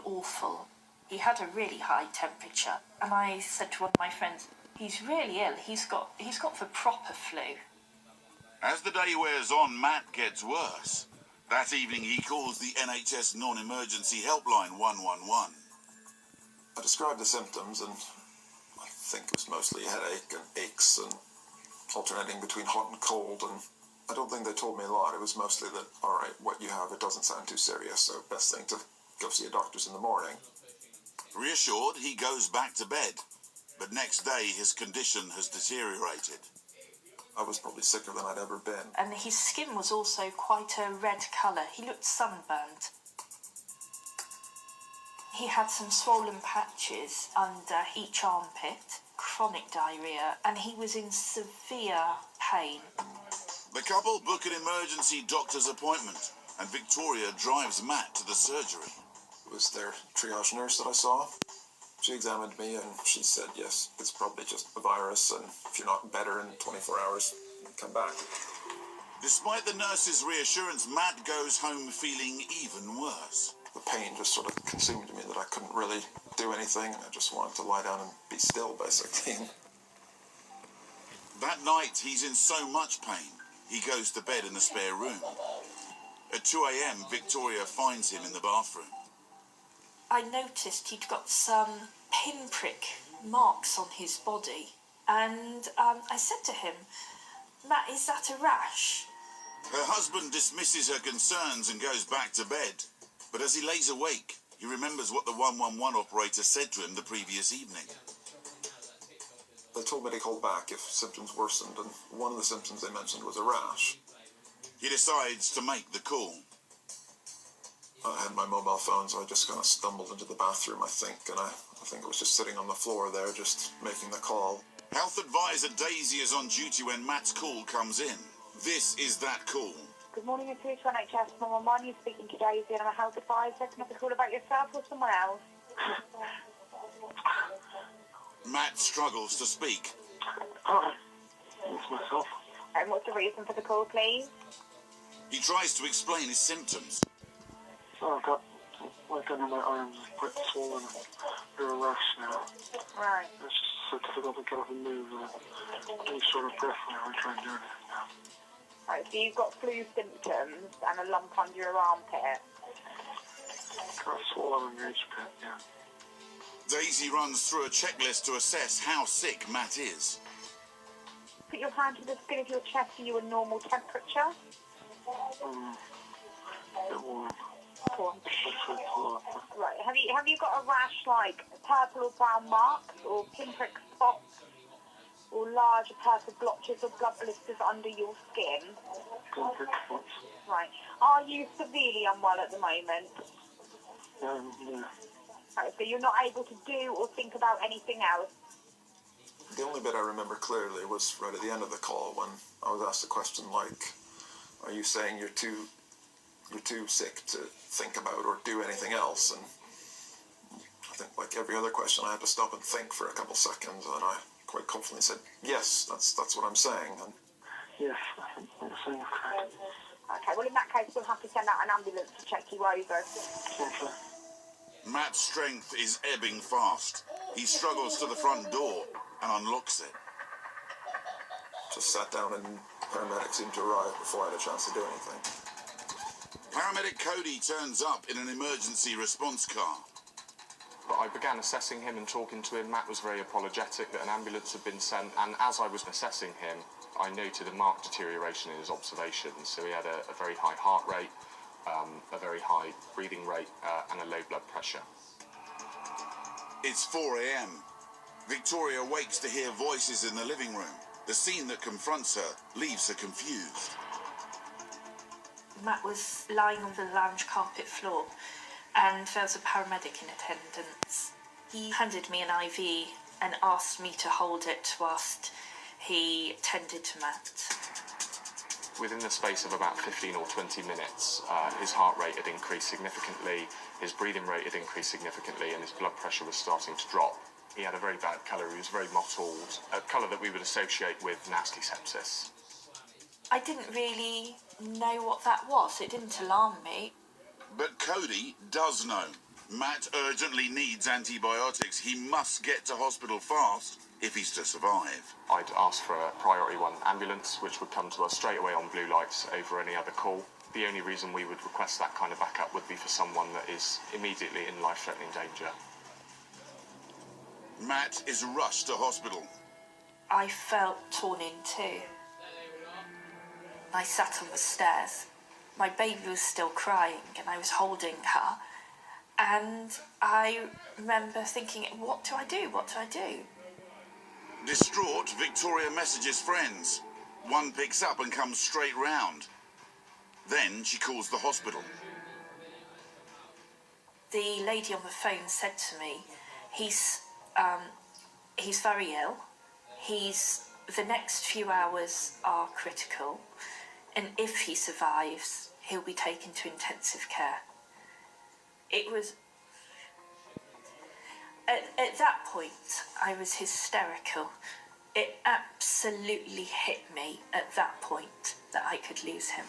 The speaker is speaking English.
awful. He had a really high temperature, and I said to one of my friends, he's really ill, he's got the proper flu. As the day wears on, Matt gets worse. That evening he calls the NHS non-emergency helpline 111. I described the symptoms, and I think it was mostly headache and aches and alternating between hot and cold, and I don't think they told me a lot. It was mostly that, all right, what you have, it doesn't sound too serious, so best thing to go see a doctor's in the morning. Reassured, he goes back to bed, but next day his condition has deteriorated. I was probably sicker than I'd ever been. And his skin was also quite a red colour. He looked sunburned. He had some swollen patches under each armpit, chronic diarrhoea, and he was in severe pain. The couple book an emergency doctor's appointment, and Victoria drives Matt to the surgery. It was their triage nurse that I saw. She examined me and she said, yes, it's probably just a virus, and if you're not better in 24 hours, come back. Despite the nurse's reassurance, Matt goes home feeling even worse. The pain just sort of consumed me that I couldn't really do anything, and I just wanted to lie down and be still, basically. That night, he's in so much pain, he goes to bed in the spare room. At 2 a.m, Victoria finds him in the bathroom. I noticed he'd got some pinprick marks on his body, and I said to him, Matt, is that a rash? Her husband dismisses her concerns and goes back to bed. But as he lays awake, he remembers what the 111 operator said to him the previous evening. They told me to call back if symptoms worsened, and one of the symptoms they mentioned was a rash. He decides to make the call. I had my mobile phone, so I just kind of stumbled into the bathroom, I think, and I think I was just sitting on the floor there, just making the call. Health advisor Daisy is on duty when Matt's call comes in. This is that call. Good morning, it's through to NHS 111. You're speaking to Daisy, and I'm a health advisor. Can I have a call about yourself or someone else? Matt struggles to speak. It's myself. And what's the reason for the call, please? He tries to explain his symptoms. I've got like under my arms, quite swollen. They're a rash now. Right. It's just so difficult to get up and move, and any sort of breath whenever I try and do anything now. Right, so you've got flu symptoms and a lump under your armpit. Got swollen under each pit, yeah. Daisy runs through a checklist to assess how sick Matt is. Put your hand to the skin of your chest to your normal temperature. A bit warm. Cool. Actually, it's a lot. Right, have you got a rash like purple or brown marks or pinprick spots or large purple blotches or blood blisters under your skin? Pinprick spots. Right. Are you severely unwell at the moment? Yeah. Right, so you're not able to do or think about anything else? The only bit I remember clearly was right at the end of the call when I was asked a question like, are you saying you're too sick to think about or do anything else? And I think like every other question I had to stop and think for a couple seconds, and I quite confidently said, yes, that's what I'm saying. And Yes, I think what you're saying is correct. Okay, well in that case we'll have to send out an ambulance to check you over. Okay. Matt's strength is ebbing fast. He struggles to the front door and unlocks it. just sat down and paramedics seemed to arrive before I had a chance to do anything. Paramedic Cody turns up in an emergency response car. I began assessing him and talking to him. Matt was very apologetic that an ambulance had been sent, and as I was assessing him, I noted a marked deterioration in his observations. So he had a very high heart rate, a very high breathing rate, and a low blood pressure. It's 4 a.m. Victoria wakes to hear voices in the living room. The scene that confronts her leaves her confused. Matt was lying on the lounge carpet floor, and there was a paramedic in attendance. He handed me an IV and asked me to hold it whilst he tended to Matt. Within the space of about 15 or 20 minutes, his heart rate had increased significantly, his breathing rate had increased significantly, and his blood pressure was starting to drop. He had a very bad colour, he was very mottled, a colour that we would associate with nasty sepsis. I didn't really know what that was. It didn't alarm me. But Cody does know. Matt urgently needs antibiotics. He must get to hospital fast if he's to survive. I'd ask for a priority 1 ambulance, which would come to us straight away on blue lights over any other call. The only reason we would request that kind of backup would be for someone that is immediately in life-threatening danger. Matt is rushed to hospital. I felt torn in two. I sat on the stairs. My baby was still crying and I was holding her. And I remember thinking, what do I do? What do I do? Distraught, Victoria messages friends. One picks up and comes straight round. Then she calls the hospital. The lady on the phone said to me, he's very ill. The next few hours are critical. And if he survives, he'll be taken to intensive care. It was... At that point, I was hysterical. It absolutely hit me at that point that I could lose him.